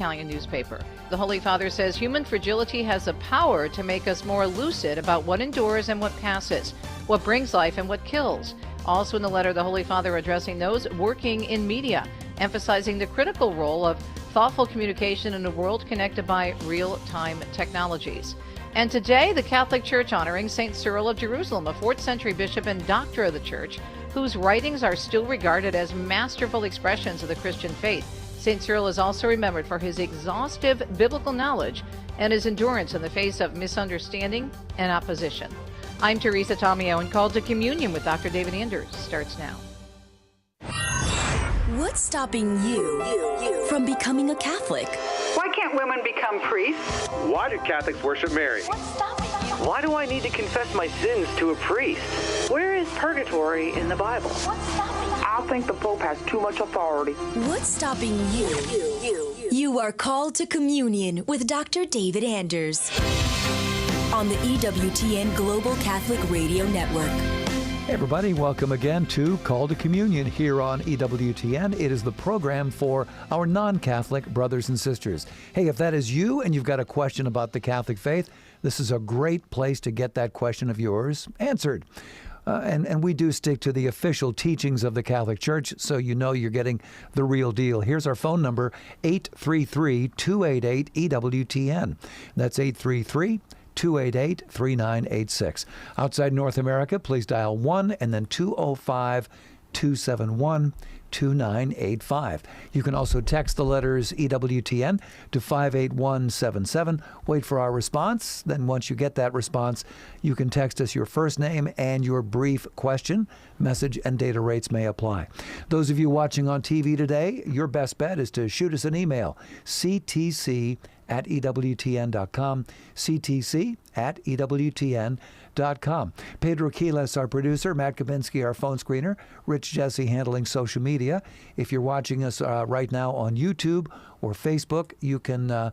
Italian newspaper. The Holy Father says human fragility has the power to make us more lucid about what endures and what passes, what brings life and what kills. Also in the letter, the Holy Father addressing those working in media, emphasizing the critical role of thoughtful communication in a world connected by real-time technologies. And today, the Catholic Church honoring St. Cyril of Jerusalem, a 4th century bishop and doctor of the Church, whose writings are still regarded as masterful expressions of the Christian faith. St. Cyril is also remembered for his exhaustive biblical knowledge and his endurance in the face of misunderstanding and opposition. I'm Teresa Tomeo, and Called to Communion with Dr. David Anders starts now. What's stopping you from becoming a Catholic? Why can't women become priests? Why do Catholics worship Mary? What's stopping you? Why do I need to confess my sins to a priest? Where is purgatory in the Bible? What's stopping you? I think the Pope has too much authority. What's stopping you? You are called to communion with Dr. David Anders on the EWTN Global Catholic Radio Network. Hey everybody, welcome again to Call to Communion here on EWTN. It is the program for our non-Catholic brothers and sisters. Hey, if that is you and you've got a question about the Catholic faith, this is a great place to get that question of yours answered. And we do stick to the official teachings of the Catholic Church, so you know you're getting the real deal. Here's our phone number, 833-288-EWTN. That's 833-288-3986. Outside North America, please dial 1 and then 205-271-2985. You can also text the letters EWTN to 58177. Wait for our response. Then once you get that response, you can text us your first name and your brief question. Message and data rates may apply. Those of you watching on TV today, your best bet is to shoot us an email, ctc@ewtn.com, ctc@ewtn.com. Pedro Quiles, our producer, Matt Kabinski, our phone screener, Rich Jesse handling social media. If you're watching us right now on YouTube or Facebook, you can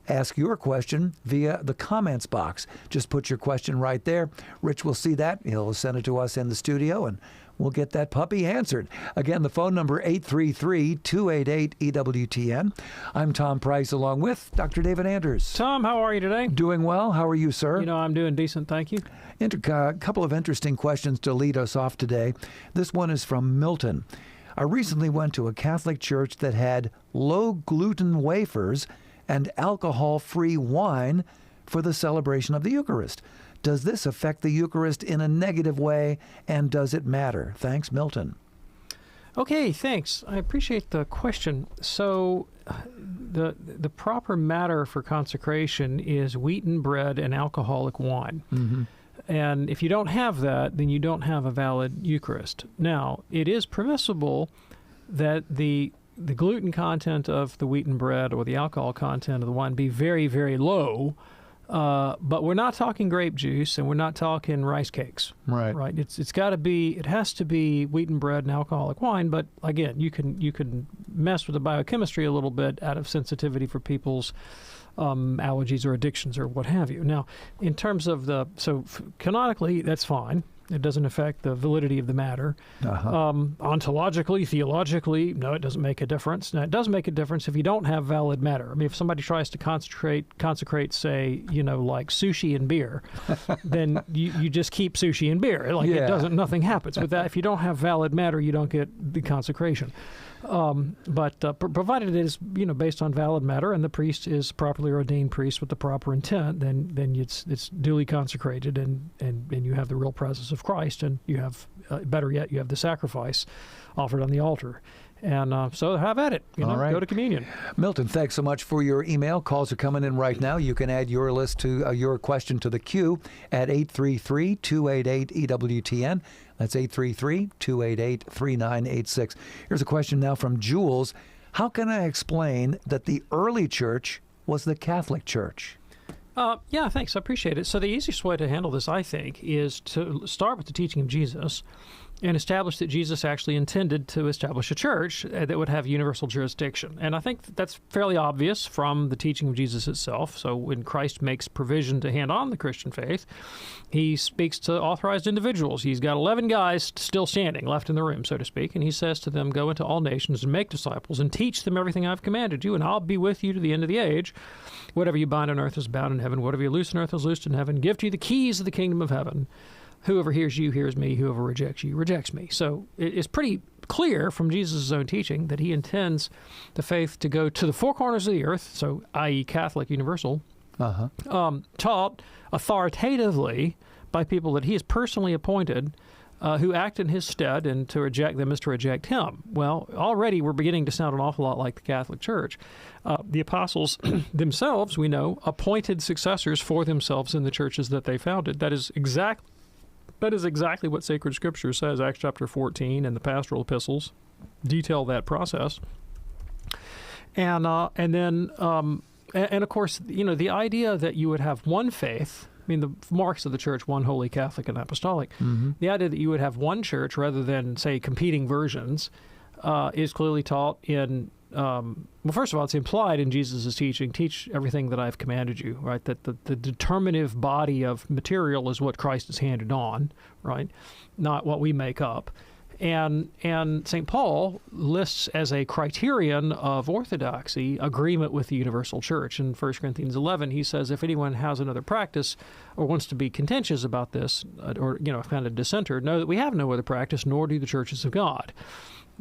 ask your question via the comments box. Just put your question right there. Rich will see that. He'll send it to us in the studio, and we'll get that puppy answered. Again, the phone number, 833-288-EWTN. I'm Tom Price, along with Dr. David Anders. Tom, how are you today? Doing well. How are you, sir? You know, I'm doing decent, thank you. A couple of interesting questions to lead us off today. This one is from Milton. I recently went to a Catholic church that had low-gluten wafers and alcohol-free wine for the celebration of the Eucharist. Does this affect the Eucharist in a negative way, and does it matter? Thanks, Milton. Okay, thanks. I appreciate the question. So the proper matter for consecration is wheaten bread and alcoholic wine. Mm-hmm. And if you don't have that, then you don't have a valid Eucharist. Now, it is permissible that the gluten content of the wheaten bread or the alcohol content of the wine be very, very low, but we're not talking grape juice and we're not talking rice cakes. Right. Right. It has to be wheaten bread and alcoholic wine. But again, you can mess with the biochemistry a little bit out of sensitivity for people's allergies or addictions or what have you. Now, in terms of canonically, that's fine. It doesn't affect the validity of the matter. Uh-huh. Ontologically, theologically, no, it doesn't make a difference. Now, it does make a difference if you don't have valid matter. I mean, if somebody tries to consecrate, say, like sushi and beer, then you just keep sushi and beer. Nothing happens with that. If you don't have valid matter, you don't get the consecration. But provided it is, based on valid matter and the priest is properly ordained priest with the proper intent, then it's duly consecrated and you have the real presence of Christ, and you have, better yet, you have the sacrifice offered on the altar. And so have at it. All right. Go to communion. Milton, thanks so much for your email. Calls are coming in right now. You can add your list to your question to the queue at 833-288-EWTN. That's 833-288-3986. Here's a question now from Jules. How can I explain that the early church was the Catholic Church? Yeah, thanks. I appreciate it. So the easiest way to handle this, I think, is to start with the teaching of Jesus and established that Jesus actually intended to establish a church that would have universal jurisdiction. And I think that's fairly obvious from the teaching of Jesus itself. So when Christ makes provision to hand on the Christian faith, he speaks to authorized individuals. He's got 11 guys still standing, left in the room, so to speak, and he says to them, go into all nations and make disciples and teach them everything I've commanded you, and I'll be with you to the end of the age. Whatever you bind on earth is bound in heaven. Whatever you loose on earth is loosed in heaven. Give to you the keys of the kingdom of heaven. Whoever hears you hears me. Whoever rejects you rejects me. So it's pretty clear from Jesus' own teaching that he intends the faith to go to the four corners of the earth, so i.e. Catholic, universal, taught authoritatively by people that he has personally appointed who act in his stead, and to reject them is to reject him. Well, already we're beginning to sound an awful lot like the Catholic Church. The apostles themselves, we know, appointed successors for themselves in the churches that they founded. That is exactly what Sacred Scripture says. Acts chapter 14 and the pastoral epistles detail that process. And then of course, the idea that you would have one faith, I mean, the marks of the church, one holy, Catholic, and apostolic. Mm-hmm. The idea that you would have one church rather than, say, competing versions is clearly taught in, well, first of all, it's implied in Jesus' teaching, teach everything that I've commanded you, right? That the determinative body of material is what Christ has handed on, right? Not what we make up. And St. Paul lists as a criterion of orthodoxy agreement with the universal church. In 1 Corinthians 11, he says, if anyone has another practice or wants to be contentious about this, or kind of dissenter, know that we have no other practice, nor do the churches of God.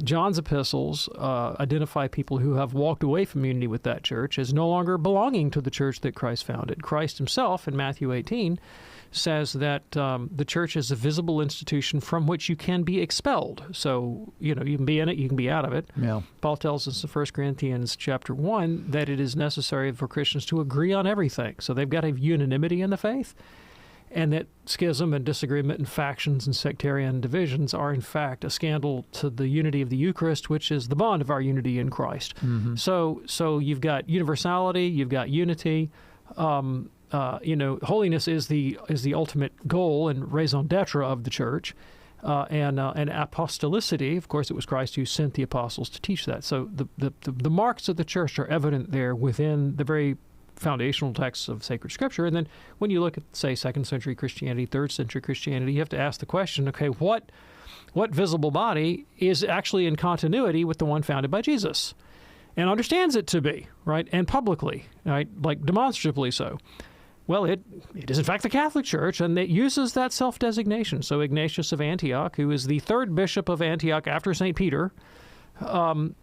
John's epistles identify people who have walked away from unity with that church as no longer belonging to the church that Christ founded. Christ himself, in Matthew 18, says that the church is a visible institution from which you can be expelled. So, you can be in it, you can be out of it. Yeah. Paul tells us in 1 Corinthians chapter 1 that it is necessary for Christians to agree on everything. So they've got to have unanimity in the faith, and that schism and disagreement and factions and sectarian divisions are, in fact, a scandal to the unity of the Eucharist, which is the bond of our unity in Christ. Mm-hmm. So you've got universality, you've got unity. Holiness is the ultimate goal and raison d'etre of the church, and apostolicity. Of course, it was Christ who sent the apostles to teach that. So the marks of the church are evident there within the very foundational texts of sacred Scripture. And then when you look at, say, 2nd century Christianity, 3rd century Christianity, you have to ask the question: okay, what visible body is actually in continuity with the one founded by Jesus, and understands it to be, right, and publicly, right, like demonstrably so? Well, it is in fact the Catholic Church, and it uses that self-designation. So Ignatius of Antioch, who is the third bishop of Antioch after St. Peter,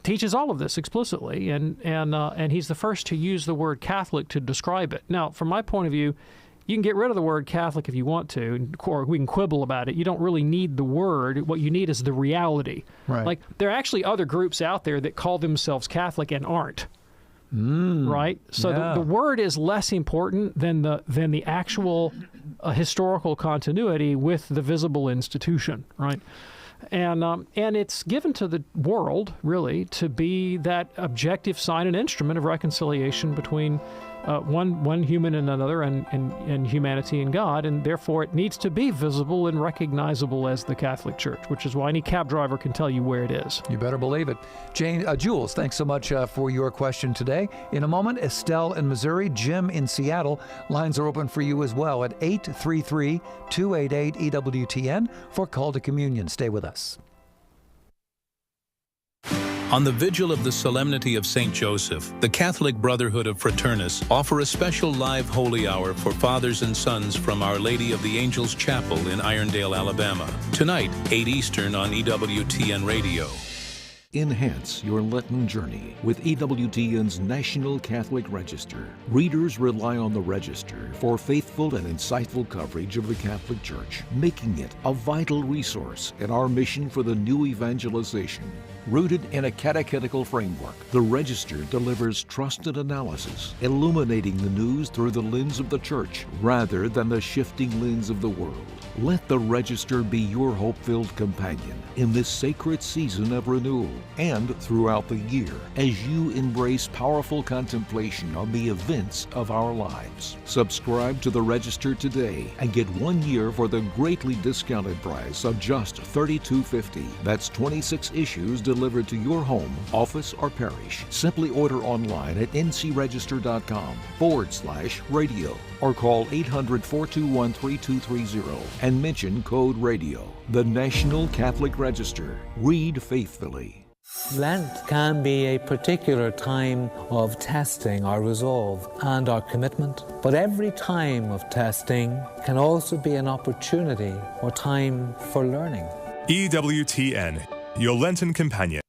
teaches all of this explicitly, and he's the first to use the word Catholic to describe it. Now, from my point of view, you can get rid of the word Catholic if you want to, or we can quibble about it. You don't really need the word. What you need is the reality. Right. Like, there are actually other groups out there that call themselves Catholic and aren't. Right? So the word is less important than the actual historical continuity with the visible institution, right? And it's given to the world, really, to be that objective sign and instrument of reconciliation between one human and another, and humanity and God, and therefore it needs to be visible and recognizable as the Catholic Church, which is why any cab driver can tell you where it is. You better believe it. Jules, thanks so much for your question today. In a moment, Estelle in Missouri, Jim in Seattle. Lines are open for you as well at 833-288-EWTN for Call to Communion. Stay with us. On the vigil of the Solemnity of St. Joseph, the Catholic Brotherhood of Fraternists offer a special live holy hour for fathers and sons from Our Lady of the Angels Chapel in Irondale, Alabama. Tonight, 8 Eastern on EWTN Radio. Enhance your Lenten journey with EWTN's National Catholic Register. Readers rely on the Register for faithful and insightful coverage of the Catholic Church, making it a vital resource in our mission for the new evangelization. Rooted in a catechetical framework, the Register delivers trusted analysis, illuminating the news through the lens of the Church rather than the shifting lens of the world. Let the Register be your hope-filled companion in this sacred season of renewal and throughout the year as you embrace powerful contemplation on the events of our lives. Subscribe to the Register today and get 1 year for the greatly discounted price of just $32.50. That's 26 issues delivered to your home, office, or parish. Simply order online at ncregister.com/radio or call 800-421-3230 and mention code radio. The National Catholic Register. Read faithfully. Lent can be a particular time of testing our resolve and our commitment, but every time of testing can also be an opportunity or time for learning. EWTN, your Lenten companion.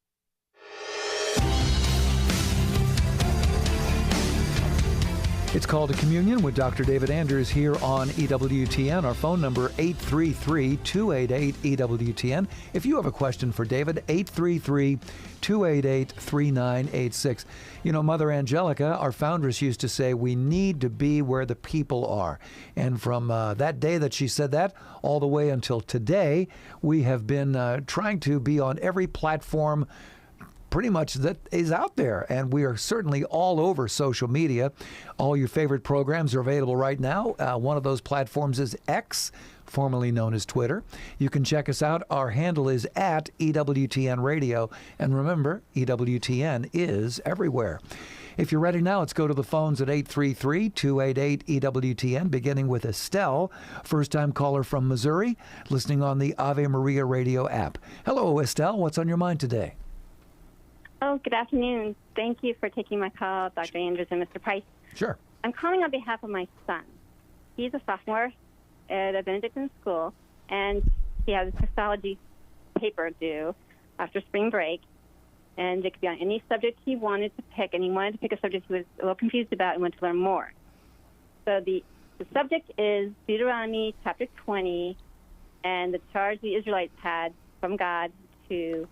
It's Called to Communion with Dr. David Anders here on EWTN. Our phone number, 833-288-EWTN. If you have a question for David, 833-288-3986. You know, Mother Angelica, our foundress, used to say, we need to be where the people are. And from that day that she said that, all the way until today, we have been trying to be on every platform pretty much that is out there, and we are certainly all over social media. All your favorite programs are available right now. One of those platforms is X, formerly known as Twitter. You can check us out. Our handle is at EWTN Radio, and remember, EWTN is everywhere. If you're ready now, let's go to the phones at 833-288-EWTN, beginning with Estelle, first-time caller from Missouri, listening on the Ave Maria radio app. Hello, Estelle. What's on your mind today? Oh, good afternoon. Thank you for taking my call, Dr. Andrews and Mr. Price. Sure. I'm calling on behalf of my son. He's a sophomore at a Benedictine school, and he has a Christology paper due after spring break, and it could be on any subject he wanted to pick, and he wanted to pick a subject he was a little confused about and wanted to learn more. So the subject is Deuteronomy chapter 20, and the charge the Israelites had from God to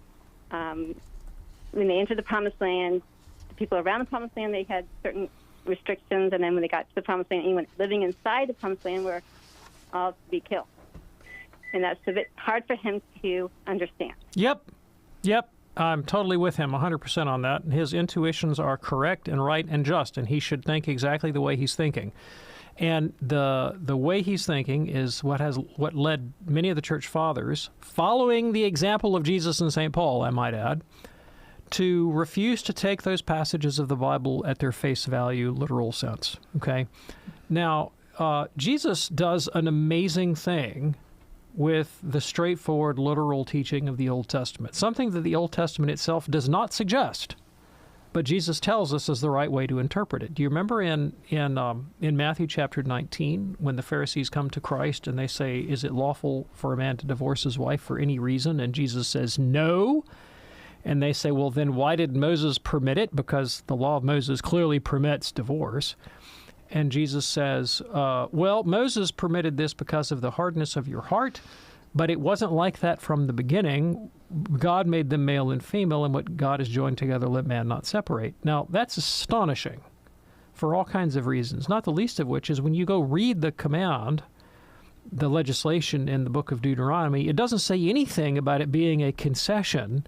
when they entered the Promised Land, the people around the Promised Land, they had certain restrictions, and then when they got to the Promised Land, anyone living inside the Promised Land were all to be killed. And that's a bit hard for him to understand. Yep. I'm totally with him 100% on that. His intuitions are correct and right and just, and he should think exactly the way he's thinking. And the way he's thinking is what led many of the church fathers, following the example of Jesus and St. Paul, I might add, to refuse to take those passages of the Bible at their face value, literal sense. Okay? Now, Jesus does an amazing thing with the straightforward, literal teaching of the Old Testament, something that the Old Testament itself does not suggest, but Jesus tells us is the right way to interpret it. Do you remember in Matthew chapter 19, when the Pharisees come to Christ and they say, is it lawful for a man to divorce his wife for any reason? And Jesus says, no. And they say, well, then why did Moses permit it? Because the law of Moses clearly permits divorce. And Jesus says, well, Moses permitted this because of the hardness of your heart, but it wasn't like that from the beginning. God made them male and female, and what God has joined together, let man not separate. Now, that's astonishing for all kinds of reasons, not the least of which is when you go read the command, the legislation in the book of Deuteronomy, it doesn't say anything about it being a concession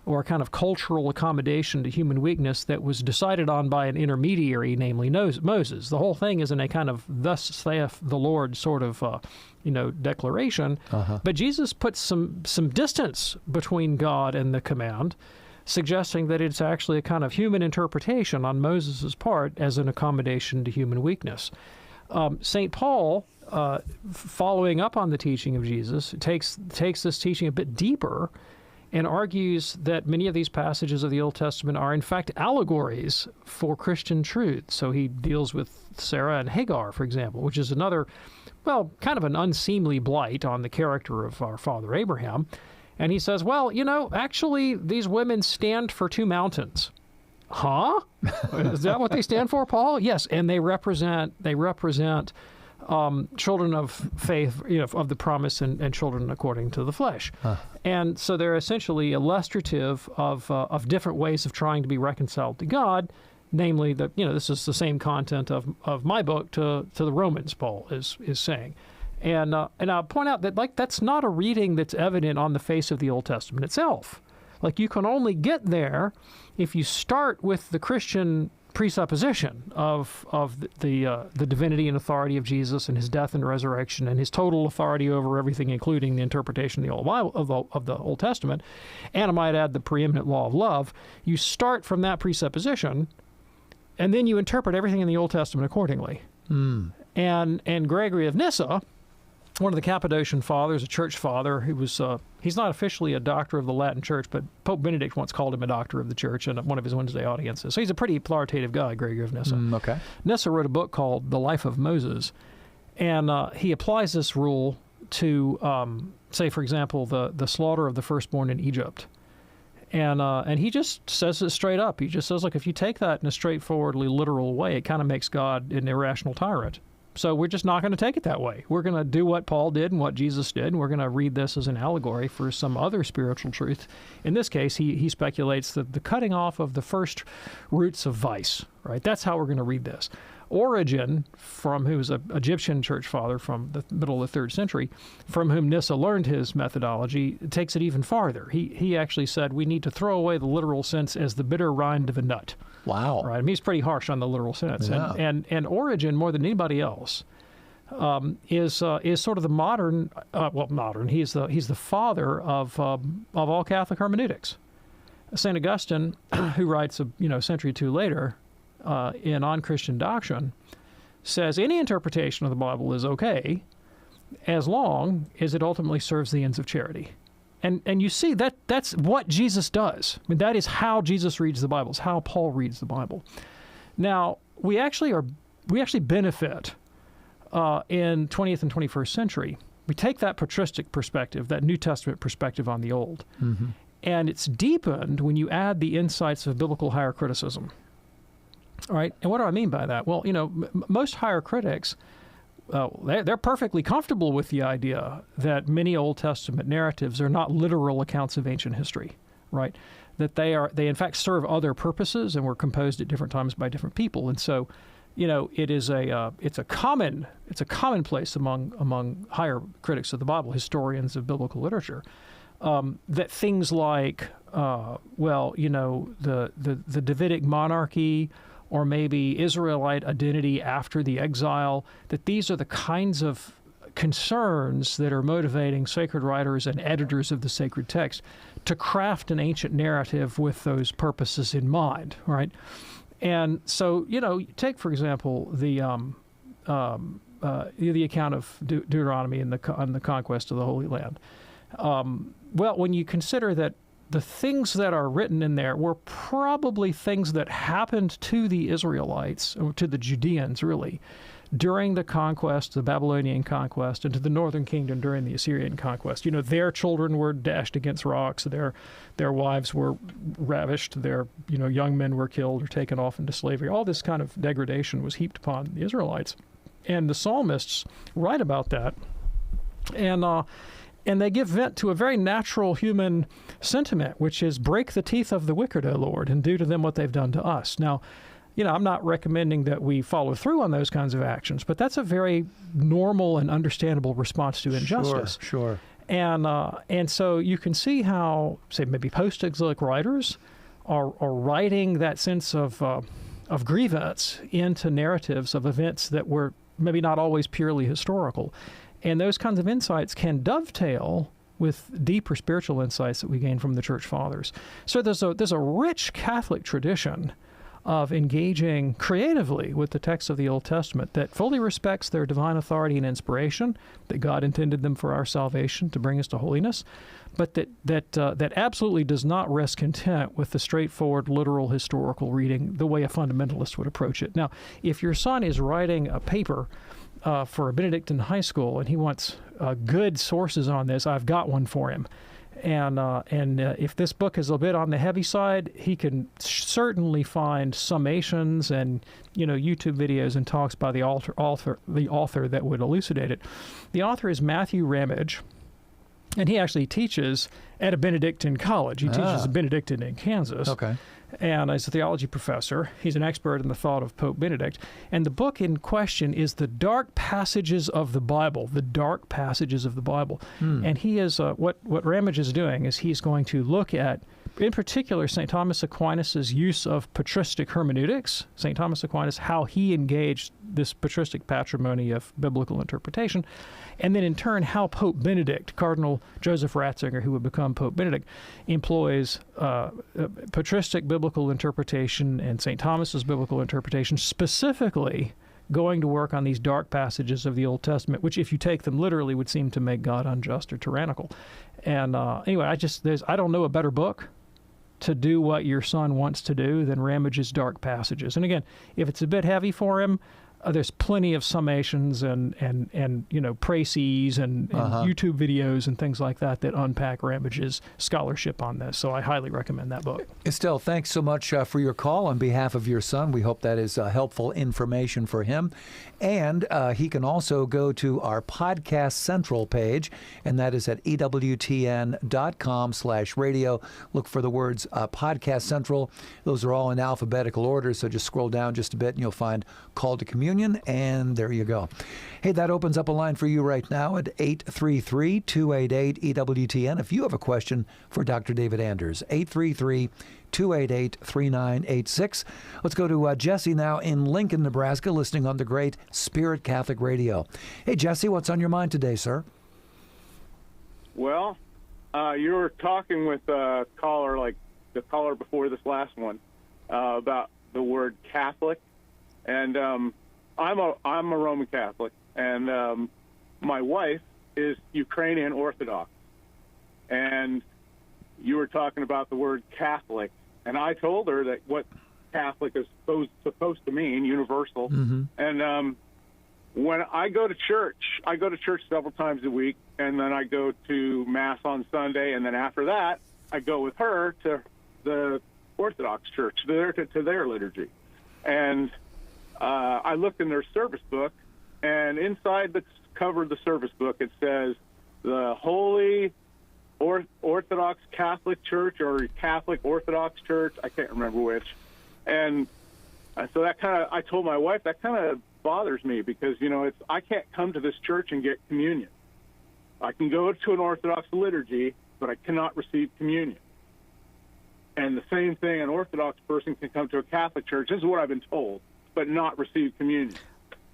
or a kind of cultural accommodation to human weakness that was decided on by an intermediary, namely Moses. The whole thing is in a kind of thus saith the Lord sort of, declaration. Uh-huh. But Jesus puts some distance between God and the command, suggesting that it's actually a kind of human interpretation on Moses' part as an accommodation to human weakness. St. Paul, following up on the teaching of Jesus, takes this teaching a bit deeper and argues that many of these passages of the Old Testament are, in fact, allegories for Christian truth. So he deals with Sarah and Hagar, for example, which is another, kind of an unseemly blight on the character of our father Abraham. And he says, actually, these women stand for two mountains. Huh? Is that what they stand for, Paul? Yes, and they represent children of faith, of the promise, and children according to the flesh. And so they're essentially illustrative of different ways of trying to be reconciled to God, namely that, this is the same content of my book to the Romans, Paul is saying. And I'll point out that, that's not a reading that's evident on the face of the Old Testament itself. You can only get there if you start with the Christian presupposition of the divinity and authority of Jesus and his death and resurrection and his total authority over everything, including the interpretation of the Old Testament, and I might add the preeminent law of love. You start from that presupposition, and then you interpret everything in the Old Testament accordingly. And Gregory of Nyssa, one of the Cappadocian fathers, a church father, who was he's not officially a doctor of the Latin Church, but Pope Benedict once called him a doctor of the Church in one of his Wednesday audiences. So he's a pretty authoritative guy, Gregory of Nyssa. Okay. Nyssa wrote a book called The Life of Moses, and he applies this rule to, say, for example, the slaughter of the firstborn in Egypt. And he just says it straight up. He just says, look, if you take that in a straightforwardly literal way, it kind of makes God an irrational tyrant. So we're just not going to take it that way. We're going to do what Paul did and what Jesus did, and we're going to read this as an allegory for some other spiritual truth. In this case, he speculates that the cutting off of the first roots of vice, right? That's how we're going to read this. Origen, who was an Egyptian church father from the middle of the 3rd century, from whom Nyssa learned his methodology, takes it even farther. He actually said we need to throw away the literal sense as the bitter rind of a nut. Wow. Right. I mean, he's pretty harsh on the literal sense. Yeah. And Origen, more than anybody else, is sort of the modern. Modern. He's the father of all Catholic hermeneutics. St. Augustine, who writes a century or two later in On Christian Doctrine, says any interpretation of the Bible is okay as long as it ultimately serves the ends of charity. And you see that's what Jesus does. I mean, that is how Jesus reads the Bible. It's how Paul reads the Bible. Now, we actually benefit in 20th and 21st century. We take that patristic perspective, that New Testament perspective on the Old, and it's deepened when you add the insights of biblical higher criticism. All right, and what do I mean by that? Well, most higher critics, they're perfectly comfortable with the idea that many Old Testament narratives are not literal accounts of ancient history, right? That they in fact serve other purposes and were composed at different times by different people, and so, it's a commonplace among higher critics of the Bible, historians of biblical literature, that things like, the Davidic monarchy, or maybe Israelite identity after the exile, that these are the kinds of concerns that are motivating sacred writers and editors of the sacred text to craft an ancient narrative with those purposes in mind, right? And so, take, for example, the account of Deuteronomy and the conquest of the Holy Land. When you consider that the things that are written in there were probably things that happened to the Israelites, or to the Judeans, really, during the conquest, the Babylonian conquest, and to the northern kingdom during the Assyrian conquest. Their children were dashed against rocks, their wives were ravished, their young men were killed or taken off into slavery. All this kind of degradation was heaped upon the Israelites. And the psalmists write about that. And they give vent to a very natural human sentiment, which is break the teeth of the wicked, O Lord, and do to them what they've done to us. Now, I'm not recommending that we follow through on those kinds of actions, but that's a very normal and understandable response to injustice. Sure. And so you can see how, say, maybe post-exilic writers are writing that sense of grievance into narratives of events that were maybe not always purely historical. And those kinds of insights can dovetail with deeper spiritual insights that we gain from the Church Fathers. So there's a rich Catholic tradition of engaging creatively with the texts of the Old Testament that fully respects their divine authority and inspiration, that God intended them for our salvation to bring us to holiness, but that absolutely does not rest content with the straightforward, literal, historical reading the way a fundamentalist would approach it. Now, if your son is writing a paper for a Benedictine high school and he wants good sources on this, I've got one for him. And if this book is a bit on the heavy side, he can certainly find summations and YouTube videos and talks by the author that would elucidate it. The author is Matthew Ramage, and he actually teaches at a Benedictine college. He teaches a Benedictine in Kansas. Okay. And as a theology professor, he's an expert in the thought of Pope Benedict. And the book in question is The Dark Passages of the Bible. The Dark Passages of the Bible. And he is, what Ramage is doing is he's going to look at, in particular, St. Thomas Aquinas' use of patristic hermeneutics. St. Thomas Aquinas, how he engaged this patristic patrimony of biblical interpretation. And then in turn, how Pope Benedict, Cardinal Joseph Ratzinger, who would become Pope Benedict, employs patristic biblical interpretation and St. Thomas's biblical interpretation, specifically going to work on these dark passages of the Old Testament, which, if you take them literally, would seem to make God unjust or tyrannical. And anyway, I don't know a better book to do what your son wants to do than Ramage's Dark Passages. And again, if it's a bit heavy for him, there's plenty of summations and préces and YouTube videos and things like that unpack Ramage's scholarship on this. So I highly recommend that book. Estelle, thanks so much for your call on behalf of your son. We hope that is helpful information for him. And he can also go to our Podcast Central page, and that is at EWTN.com/radio. Look for the words Podcast Central. Those are all in alphabetical order, so just scroll down just a bit and you'll find Call to Communion, and there you go. Hey, that opens up a line for you right now at 833-288-EWTN. If you have a question for Dr. David Anders, 833-288-3986. Let's go to Jesse now in Lincoln, Nebraska, listening on the great Spirit Catholic Radio. Hey, Jesse, what's on your mind today, sir? Well, you were talking with a caller, like the caller before this last one, about the word Catholic. And I'm a Roman Catholic, and my wife is Ukrainian Orthodox. And you were talking about the word Catholic, and I told her that what Catholic is supposed to mean, universal. Mm-hmm. And when I go to church several times a week, and then I go to Mass on Sunday, and then after that, I go with her to the Orthodox Church, to their liturgy. And I looked in their service book, and inside the cover of the service book, it says the Holy Orthodox Catholic Church or Catholic Orthodox Church. I can't remember which. And so that I told my wife, that kind of bothers me because, I can't come to this church and get communion. I can go to an Orthodox liturgy, but I cannot receive communion. And the same thing, an Orthodox person can come to a Catholic church. This is what I've been told, but not receive communion.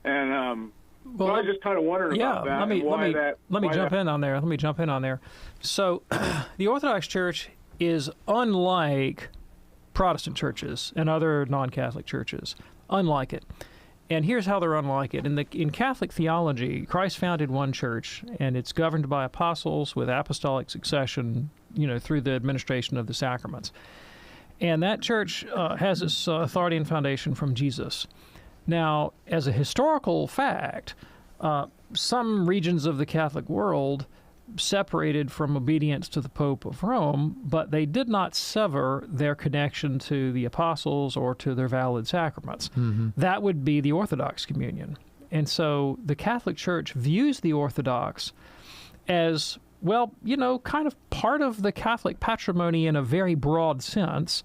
And well, I just kind of wondered about that. Let me jump in on there. So the Orthodox Church is unlike Protestant churches and other non-Catholic churches. Unlike it. And here's how they're unlike it. In Catholic theology, Christ founded one church, and it's governed by apostles with apostolic succession, through the administration of the sacraments. And that church has its authority and foundation from Jesus. Now, as a historical fact, some regions of the Catholic world separated from obedience to the Pope of Rome, but they did not sever their connection to the apostles or to their valid sacraments. Mm-hmm. That would be the Orthodox communion. And so the Catholic Church views the Orthodox as, kind of part of the Catholic patrimony in a very broad sense,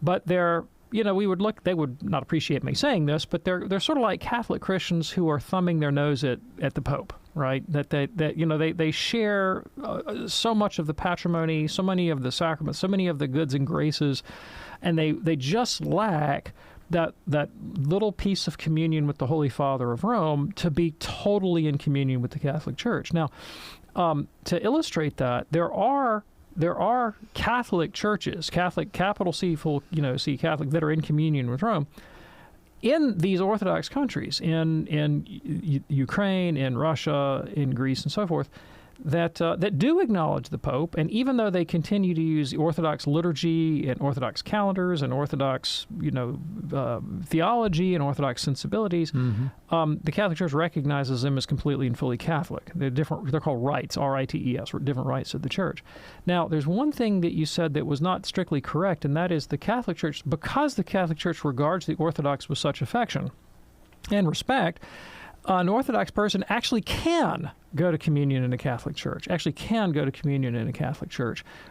but they're they would not appreciate me saying this, but they're sort of like Catholic Christians who are thumbing their nose at the Pope, right? They share so much of the patrimony, so many of the sacraments, so many of the goods and graces, and they just lack that little piece of communion with the Holy Father of Rome to be totally in communion with the Catholic Church. Now, to illustrate that, there are Catholic churches, Catholic, capital C, full, C, Catholic, that are in communion with Rome in these Orthodox countries, in Ukraine, in Russia, in Greece, and so forth. that do acknowledge the Pope, and even though they continue to use Orthodox liturgy and Orthodox calendars and Orthodox, theology and Orthodox sensibilities, the Catholic Church recognizes them as completely and fully Catholic. They're different. They're called rites, R-I-T-E-S, different rites of the Church. Now, there's one thing that you said that was not strictly correct, and that is the Catholic Church, because the Catholic Church regards the Orthodox with such affection and respect, an Orthodox person actually can go to communion in a Catholic church,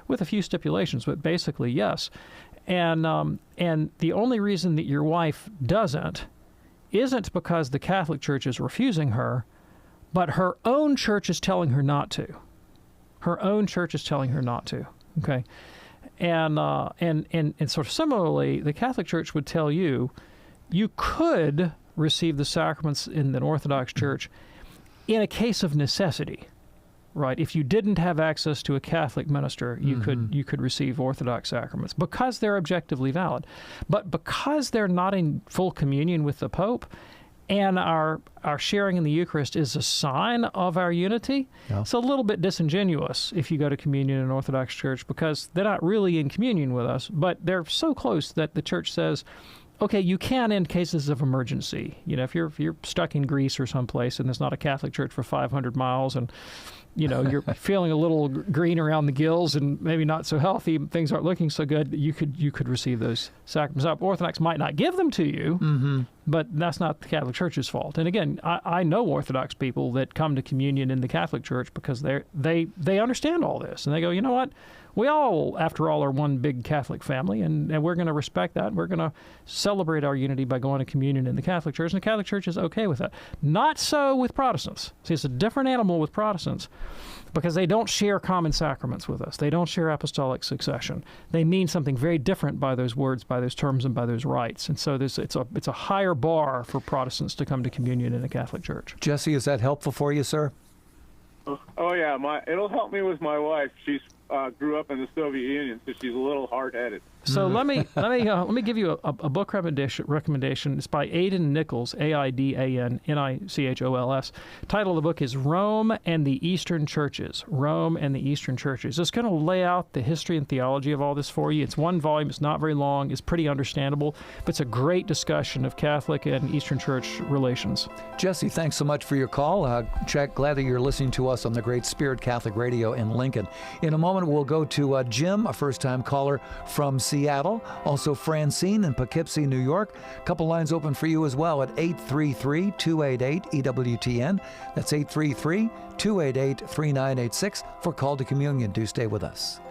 with a few stipulations, but basically yes. And the only reason that your wife doesn't isn't because the Catholic Church is refusing her, but her own church is telling her not to. Her own church is telling her not to, okay? And sort of similarly, the Catholic Church would tell you, you could receive the sacraments in an Orthodox church in a case of necessity, right? If you didn't have access to a Catholic minister, you could receive Orthodox sacraments because they're objectively valid. But because they're not in full communion with the Pope, and our sharing in the Eucharist is a sign of our unity, it's a little bit disingenuous if you go to communion in an Orthodox church, because they're not really in communion with us, but they're so close that the Church says, okay, you can in cases of emergency. If you're stuck in Greece or someplace and there's not a Catholic church for 500 miles and, you're feeling a little green around the gills and maybe not so healthy, things aren't looking so good, you could receive those sacraments. Orthodox might not give them to you, but that's not the Catholic Church's fault. And again, I know Orthodox people that come to communion in the Catholic Church because they understand all this. And they go, you know what? We all, after all, are one big Catholic family, and we're going to respect that. We're going to celebrate our unity by going to communion in the Catholic Church, and the Catholic Church is okay with that. Not so with Protestants. See, it's a different animal with Protestants because they don't share common sacraments with us. They don't share apostolic succession. They mean something very different by those words, by those terms, and by those rites. And so it's a higher bar for Protestants to come to communion in a Catholic Church. Jesse, is that helpful for you, sir? Oh yeah, it'll help me with my wife. She's grew up in the Soviet Union, so she's a little hard-headed. So let me give you a book recommendation. It's by Aidan Nichols, Aidan Nichols. Title of the book is Rome and the Eastern Churches. Rome and the Eastern Churches. It's going to lay out the history and theology of all this for you. It's one volume. It's not very long. It's pretty understandable, but it's a great discussion of Catholic and Eastern Church relations. Jesse, thanks so much for your call. Glad that you're listening to us on the Great Spirit Catholic Radio in Lincoln. In a moment, we'll go to Jim, a first-time caller from Seattle, also Francine in Poughkeepsie, New York. A couple lines open for you as well at 833-288-EWTN. That's 833-288-3986 for Call to Communion. Do stay with us.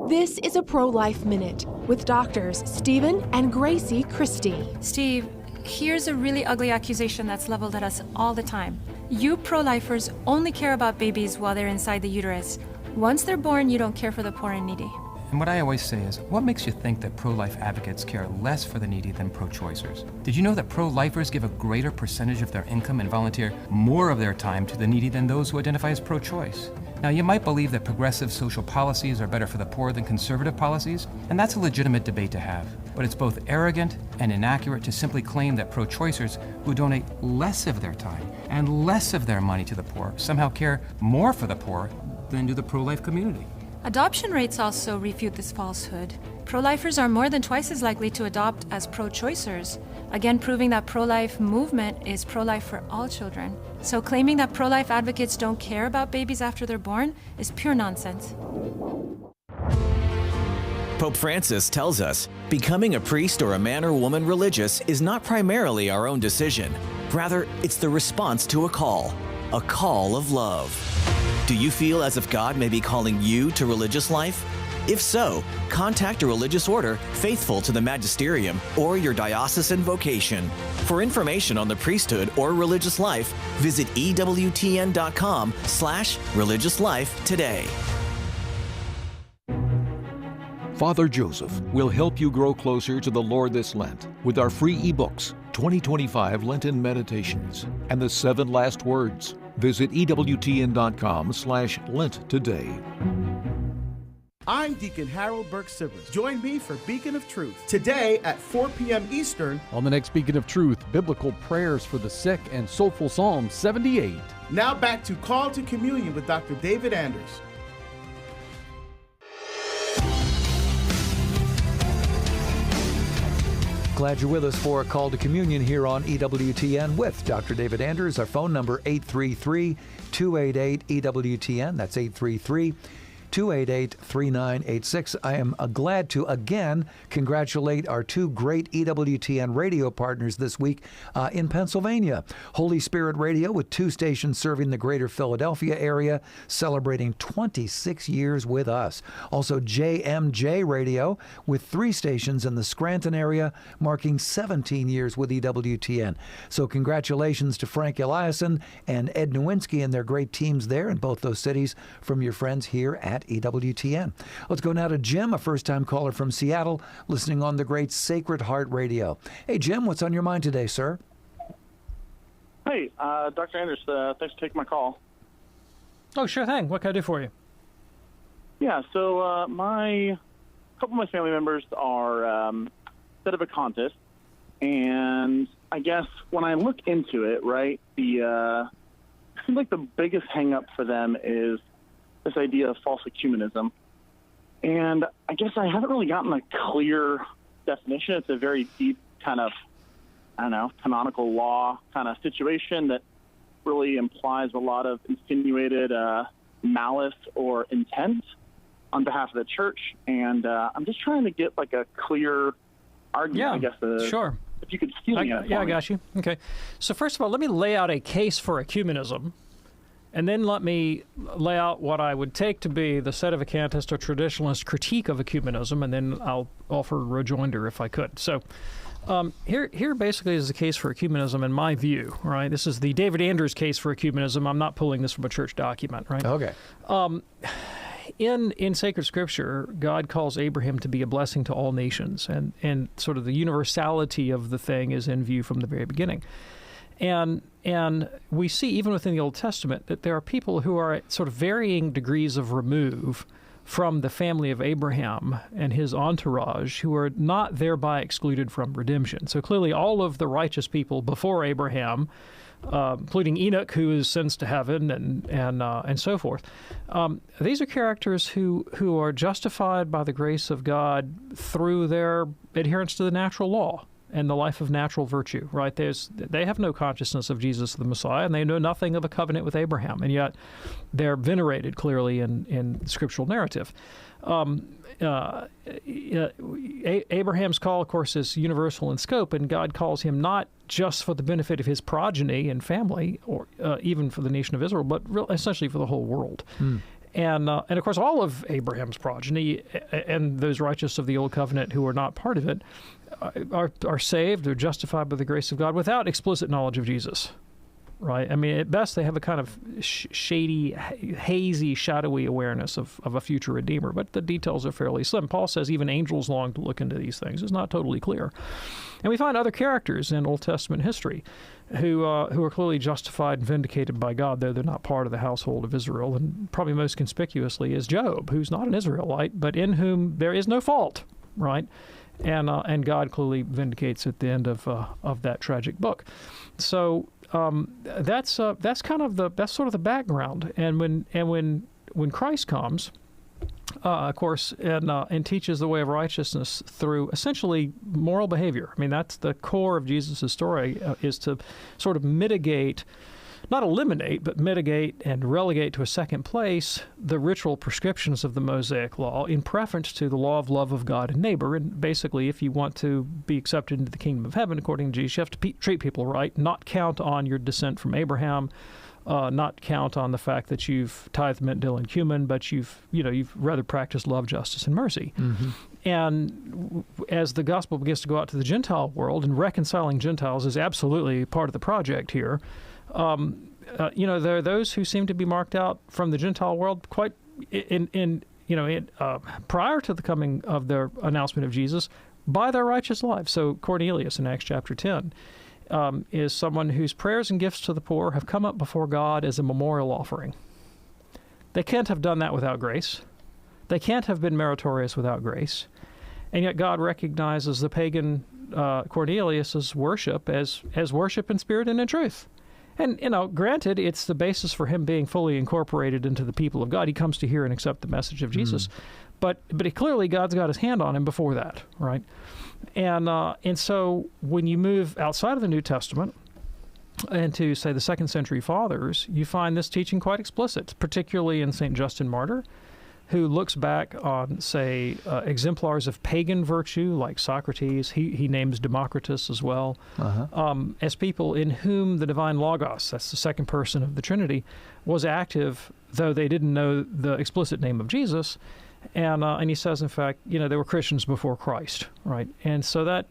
This is a Pro-Life Minute with doctors Stephen and Gracie Christie. Steve, here's a really ugly accusation that's leveled at us all the time. You pro-lifers only care about babies while they're inside the uterus. Once they're born, you don't care for the poor and needy. And what I always say is, what makes you think that pro-life advocates care less for the needy than pro-choicers? Did you know that pro-lifers give a greater percentage of their income and volunteer more of their time to the needy than those who identify as pro-choice? Now, you might believe that progressive social policies are better for the poor than conservative policies, and that's a legitimate debate to have. But it's both arrogant and inaccurate to simply claim that pro-choicers who donate less of their time and less of their money to the poor somehow care more for the poor than do the pro-life community. Adoption rates also refute this falsehood. Pro-lifers are more than twice as likely to adopt as pro-choicers, again proving that pro-life movement is pro-life for all children. So claiming that pro-life advocates don't care about babies after they're born is pure nonsense. Pope Francis tells us, becoming a priest or a man or woman religious is not primarily our own decision. Rather, it's the response to a call of love. Do you feel as if God may be calling you to religious life? If so, contact a religious order faithful to the magisterium or your diocesan vocation. For information on the priesthood or religious life, visit EWTN.com/religious life today. Father Joseph will help you grow closer to the Lord this Lent with our free ebooks, 2025 Lenten Meditations, and the 7 Last Words. Visit EWTN.com/Lent today. I'm Deacon Harold Burke-Sivers. Join me for Beacon of Truth today at 4 p.m. Eastern. On the next Beacon of Truth, biblical prayers for the sick and soulful Psalm 78. Now back to Call to Communion with Dr. David Anders. Glad you're with us for a Call to Communion here on EWTN with Dr. David Anders. Our phone number 833-288-EWTN. That's 833-288-3986. I am glad to again congratulate our two great EWTN radio partners this week in Pennsylvania. Holy Spirit Radio with 2 stations serving the greater Philadelphia area, celebrating 26 years with us. Also JMJ Radio with 3 stations in the Scranton area, marking 17 years with EWTN. So congratulations to Frank Eliason and Ed Nowinski and their great teams there in both those cities from your friends here at EWTN. Let's go now to Jim, a first-time caller from Seattle, listening on the great Sacred Heart Radio. Hey, Jim, what's on your mind today, sir? Hey, Dr. Anders, thanks for taking my call. Oh, sure thing. What can I do for you? Yeah, so a couple of my family members are sedevacantists, and I guess when I look into it, right, it seems like the biggest hang-up for them is this idea of false ecumenism. And I guess I haven't really gotten a clear definition. It's a very deep kind of, canonical law kind of situation that really implies a lot of insinuated malice or intent on behalf of the church. And I'm just trying to get like a clear argument, I guess. Sure. If you could steal me. I got you. Okay. So first of all, let me lay out a case for ecumenism. And then let me lay out what I would take to be the sedevacantist or traditionalist critique of ecumenism, and then I'll offer a rejoinder if I could. So here basically is the case for ecumenism in my view, right? This is the David Anders case for ecumenism. I'm not pulling this from a church document, right? Okay. In sacred scripture, God calls Abraham to be a blessing to all nations, and sort of the universality of the thing is in view from the very beginning. And we see even within the Old Testament that there are people who are at sort of varying degrees of remove from the family of Abraham and his entourage who are not thereby excluded from redemption. So clearly all of the righteous people before Abraham, including Enoch, who ascends to heaven, and so forth, these are characters who are justified by the grace of God through their adherence to the natural law and the life of natural virtue, right? They have no consciousness of Jesus the Messiah, and they know nothing of a covenant with Abraham, and yet they're venerated clearly in scriptural narrative. Abraham's call, of course, is universal in scope, and God calls him not just for the benefit of his progeny and family, or even for the nation of Israel, but essentially for the whole world. And of course, all of Abraham's progeny and those righteous of the Old Covenant who are not part of it are saved or justified by the grace of God without explicit knowledge of Jesus, right? I mean, at best, they have a kind of shady, hazy, shadowy awareness of a future Redeemer, but the details are fairly slim. Paul says even angels long to look into these things. It's not totally clear. And we find other characters in Old Testament history who are clearly justified and vindicated by God, though they're not part of the household of Israel. And probably most conspicuously is Job, who's not an Israelite, but in whom there is no fault, right? And God clearly vindicates at the end of that tragic book. So that's sort of the background. And when Christ comes, of course, and teaches the way of righteousness through essentially moral behavior. I mean, that's the core of Jesus' story, is to sort of mitigate, not eliminate, but mitigate and relegate to a second place the ritual prescriptions of the Mosaic law in preference to the law of love of God and neighbor. And basically, if you want to be accepted into the kingdom of heaven, according to Jesus, you have to treat people right, not count on your descent from Abraham, not count on the fact that you've tithed, mint, dill, and cumin, but you've rather practiced love, justice, and mercy. Mm-hmm. And as the gospel begins to go out to the Gentile world, and reconciling Gentiles is absolutely part of the project here, there are those who seem to be marked out from the Gentile world quite prior to the coming of their announcement of Jesus by their righteous lives. So Cornelius in Acts chapter 10 is someone whose prayers and gifts to the poor have come up before God as a memorial offering. They can't have done that without grace, They can't have been meritorious without grace. And yet God recognizes the pagan Cornelius's worship as worship in spirit and in truth. And, granted, it's the basis for him being fully incorporated into the people of God. He comes to hear and accept the message of Jesus. But clearly God's got his hand on him before that, right? And so when you move outside of the New Testament and to, say, the second century fathers, you find this teaching quite explicit, particularly in St. Justin Martyr, who looks back on, say, exemplars of pagan virtue like Socrates. He names Democritus as well, as people in whom the divine Logos, that's the second person of the Trinity, was active, though they didn't know the explicit name of Jesus. And he says, in fact, they were Christians before Christ, right? And so that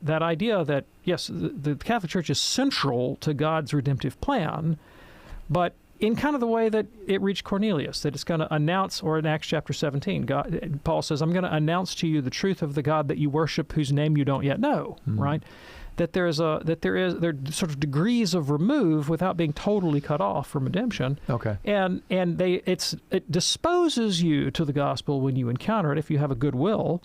idea that, yes, the Catholic Church is central to God's redemptive plan, but in kind of the way that it reached Cornelius, that it's going to announce, or in Acts chapter 17, Paul says, I'm going to announce to you the truth of the God that you worship, whose name you don't yet know, right? That there are sort of degrees of remove without being totally cut off from redemption. Okay. And it disposes you to the gospel when you encounter it if you have a good will.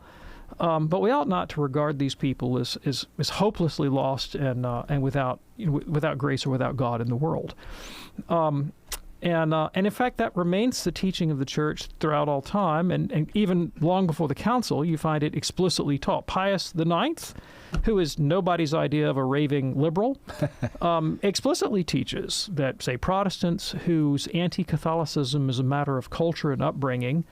But we ought not to regard these people as hopelessly lost and without grace or without God in the world. And in fact, that remains the teaching of the Church throughout all time, and even long before the Council, you find it explicitly taught. Pius IX, who is nobody's idea of a raving liberal, explicitly teaches that, say, Protestants whose anti-Catholicism is a matter of culture and upbringing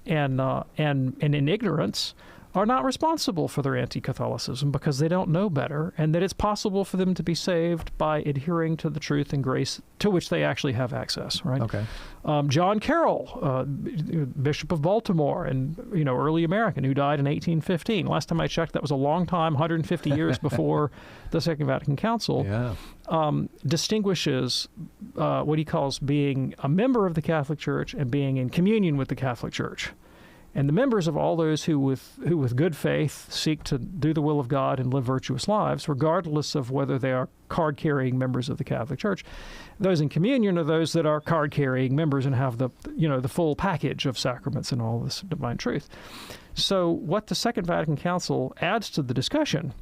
and in ignorance are not responsible for their anti-Catholicism because they don't know better, and that it's possible for them to be saved by adhering to the truth and grace to which they actually have access, right? Okay. John Carroll, Bishop of Baltimore and, early American, who died in 1815. Last time I checked, that was a long time, 150 years before the Second Vatican Council, distinguishes what he calls being a member of the Catholic Church and being in communion with the Catholic Church. And the members of all those who with good faith seek to do the will of God and live virtuous lives, regardless of whether they are card-carrying members of the Catholic Church. Those in communion are those that are card-carrying members and have the full package of sacraments and all this divine truth. So what the Second Vatican Council adds to the discussion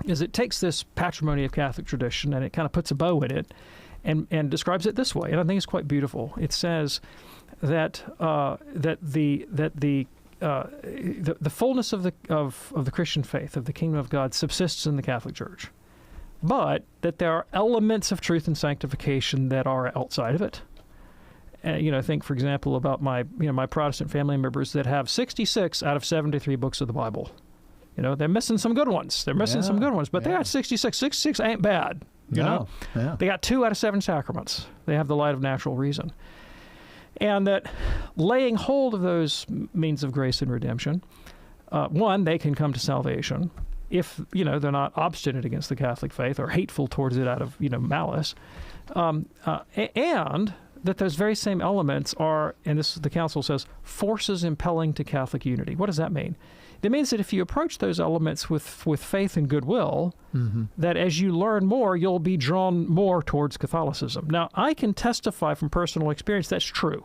is it takes this patrimony of Catholic tradition and it kind of puts a bow in it and describes it this way, and I think it's quite beautiful. It says that the fullness of the Christian faith, of the kingdom of God, subsists in the Catholic Church, but that there are elements of truth and sanctification that are outside of it. Think, for example, about my Protestant family members that have 66 out of 73 books of the Bible. They're missing some good ones. They got 66. 66 ain't bad. You know? Yeah. They got 2 out of 7 sacraments. They have the light of natural reason. And that laying hold of those means of grace and redemption, one, they can come to salvation if, they're not obstinate against the Catholic faith or hateful towards it out of, malice. And that those very same elements are, and this the Council says, forces impelling to Catholic unity. What does that mean? It means that if you approach those elements with faith and goodwill, that as you learn more, you'll be drawn more towards Catholicism. Now, I can testify from personal experience that's true.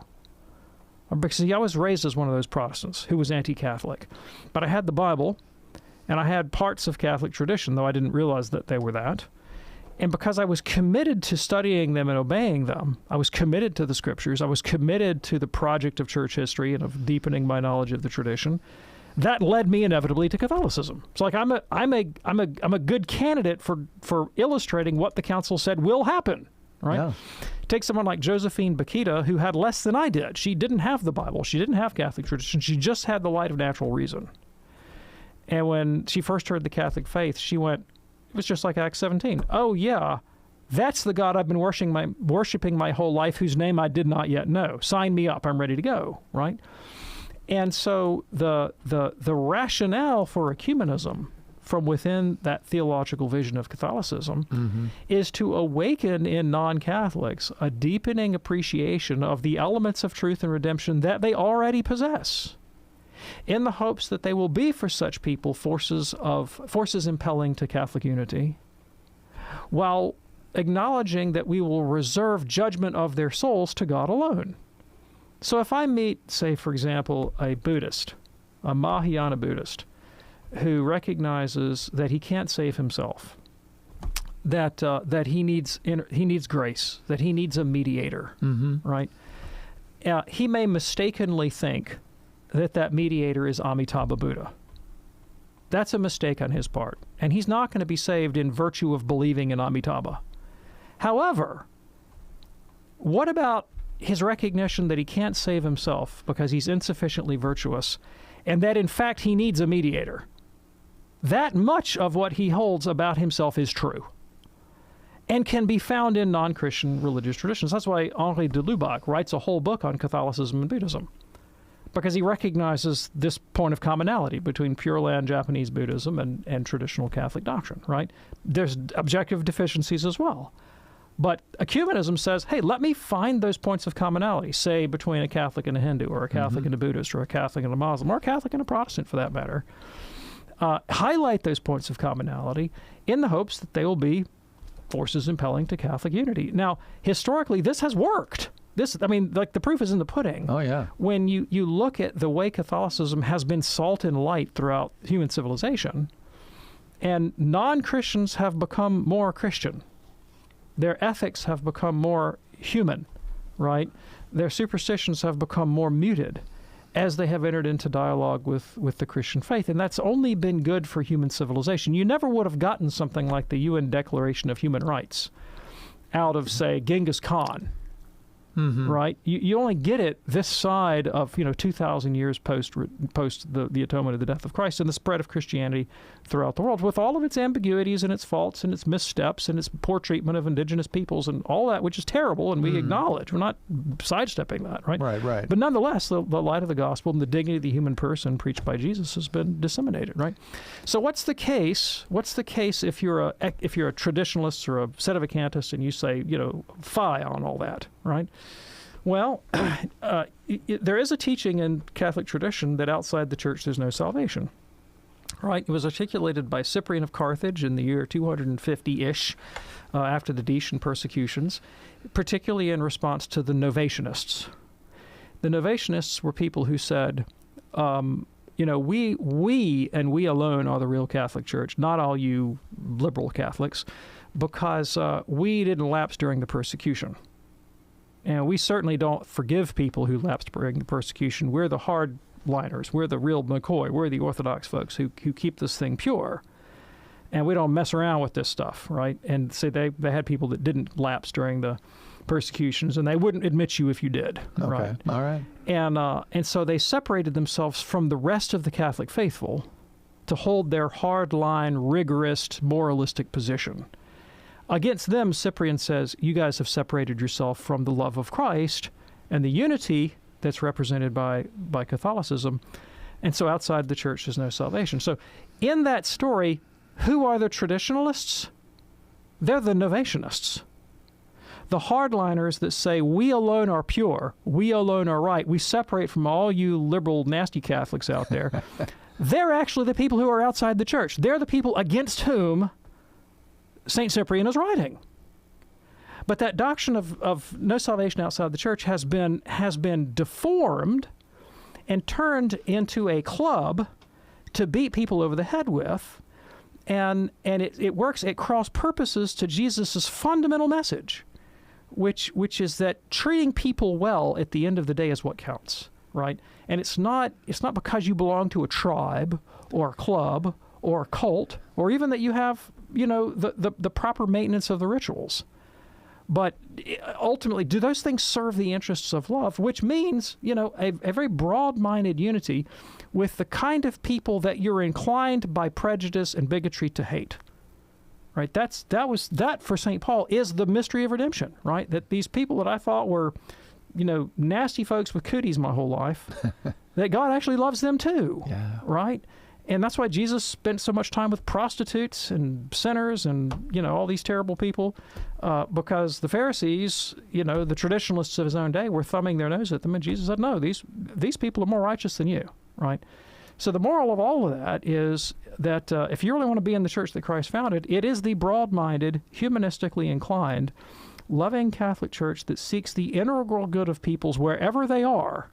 Because I was raised as one of those Protestants who was anti-Catholic. But I had the Bible, and I had parts of Catholic tradition, though I didn't realize that they were that. And because I was committed to studying them and obeying them, I was committed to the Scriptures, I was committed to the project of church history and of deepening my knowledge of the tradition, that led me inevitably to Catholicism. It's like I'm a good candidate for illustrating what the Council said will happen, right? Yeah. Take someone like Josephine Bakhita, who had less than I did. She didn't have the Bible. She didn't have Catholic tradition. She just had the light of natural reason. And when she first heard the Catholic faith, she went, it was just like Acts 17. Oh, yeah, that's the God I've been worshiping my whole life, whose name I did not yet know. Sign me up. I'm ready to go, right? And so the rationale for ecumenism from within that theological vision of Catholicism is to awaken in non-Catholics a deepening appreciation of the elements of truth and redemption that they already possess, in the hopes that they will be for such people forces impelling to Catholic unity, while acknowledging that we will reserve judgment of their souls to God alone. So if I meet, say, for example, a Buddhist, a Mahayana Buddhist, who recognizes that he can't save himself, that he needs grace, that he needs a mediator, right? He may mistakenly think that mediator is Amitabha Buddha. That's a mistake on his part, and he's not going to be saved in virtue of believing in Amitabha. However, what about his recognition that he can't save himself because he's insufficiently virtuous, and that in fact he needs a mediator? That much of what he holds about himself is true and can be found in non-Christian religious traditions. That's why Henri de Lubac writes a whole book on Catholicism and Buddhism, because he recognizes this point of commonality between Pure Land Japanese Buddhism and traditional Catholic doctrine, right? There's objective deficiencies as well. But ecumenism says, hey, let me find those points of commonality, say between a Catholic and a Hindu, or a Catholic and a Buddhist, or a Catholic and a Muslim, or a Catholic and a Protestant for that matter. Highlight those points of commonality in the hopes that they will be forces impelling to Catholic unity. Now, historically, this has worked. The proof is in the pudding. Oh, yeah. When you look at the way Catholicism has been salt and light throughout human civilization, and non-Christians have become more Christian. Their ethics have become more human, right? Their superstitions have become more muted as they have entered into dialogue with the Christian faith. And that's only been good for human civilization. You never would have gotten something like the UN Declaration of Human Rights out of, say, Genghis Khan, right? You only get it this side of 2,000 years post the atonement of the death of Christ and the spread of Christianity throughout the world, with all of its ambiguities and its faults and its missteps and its poor treatment of indigenous peoples and all that, which is terrible, and we acknowledge. We're not sidestepping that, right? Right. But nonetheless, the light of the gospel and the dignity of the human person preached by Jesus has been disseminated, right? So what's the case? What's the case if you're a traditionalist or a sedevacantist and you say, fie on all that, right? Well, there is a teaching in Catholic tradition that outside the church there's no salvation, right? It was articulated by Cyprian of Carthage in the year 250-ish after the Decian persecutions, particularly in response to the Novatianists. The Novatianists were people who said, we and we alone are the real Catholic Church, not all you liberal Catholics, because we didn't lapse during the persecution. And we certainly don't forgive people who lapsed during the persecution. We're the hardliners. We're the real McCoy. We're the Orthodox folks who keep this thing pure. And we don't mess around with this stuff, right? And so they had people that didn't lapse during the persecutions, and they wouldn't admit you if you did. Okay, right? All right. And so they separated themselves from the rest of the Catholic faithful to hold their hard-line, rigorous, moralistic position. Against them, Cyprian says, you guys have separated yourself from the love of Christ and the unity that's represented by Catholicism, and so outside the church there's no salvation. So in that story, who are the traditionalists? They're the Novatianists. The hardliners that say, we alone are pure, we alone are right, we separate from all you liberal, nasty Catholics out there. They're actually the people who are outside the church. They're the people against whom St. Cyprian is writing. But that doctrine of no salvation outside the church has been deformed and turned into a club to beat people over the head with, and it works at cross purposes to Jesus' fundamental message, which is that treating people well at the end of the day is what counts, right? And it's not because you belong to a tribe or a club or a cult, or even that you have the proper maintenance of the rituals. But ultimately, do those things serve the interests of love, which means, a very broad-minded unity with the kind of people that you're inclined by prejudice and bigotry to hate, right? That for St. Paul is the mystery of redemption, right? That these people that I thought were, nasty folks with cooties my whole life, that God actually loves them too, right? And that's why Jesus spent so much time with prostitutes and sinners and, all these terrible people, because the Pharisees, the traditionalists of his own day were thumbing their nose at them. And Jesus said, no, these people are more righteous than you, right? So the moral of all of that is that if you really want to be in the church that Christ founded, it is the broad-minded, humanistically inclined, loving Catholic Church that seeks the integral good of peoples wherever they are,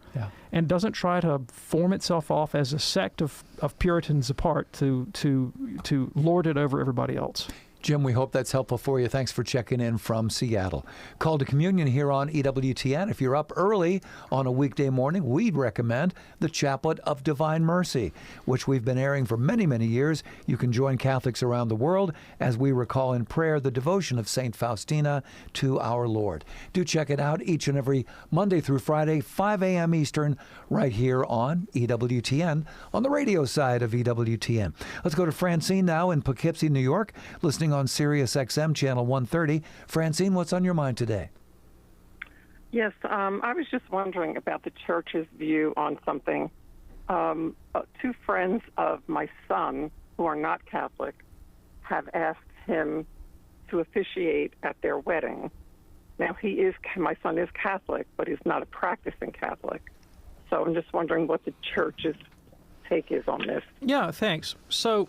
and doesn't try to form itself off as a sect of Puritans apart to lord it over everybody else. Jim, we hope that's helpful for you. Thanks for checking in from Seattle. Call to Communion here on EWTN. If you're up early on a weekday morning, we'd recommend the Chaplet of Divine Mercy, which we've been airing for many, many years. You can join Catholics around the world as we recall in prayer the devotion of St. Faustina to our Lord. Do check it out each and every Monday through Friday, 5 a.m. Eastern, right here on EWTN, on the radio side of EWTN. Let's go to Francine now in Poughkeepsie, New York, listening on Sirius XM channel 130. Francine, what's on your mind today? Yes, I was just wondering about the Church's view on something. Two friends of my son, who are not Catholic, have asked him to officiate at their wedding. Now, my son is Catholic, but he's not a practicing Catholic. So I'm just wondering what the Church's take is on this. Yeah, thanks. So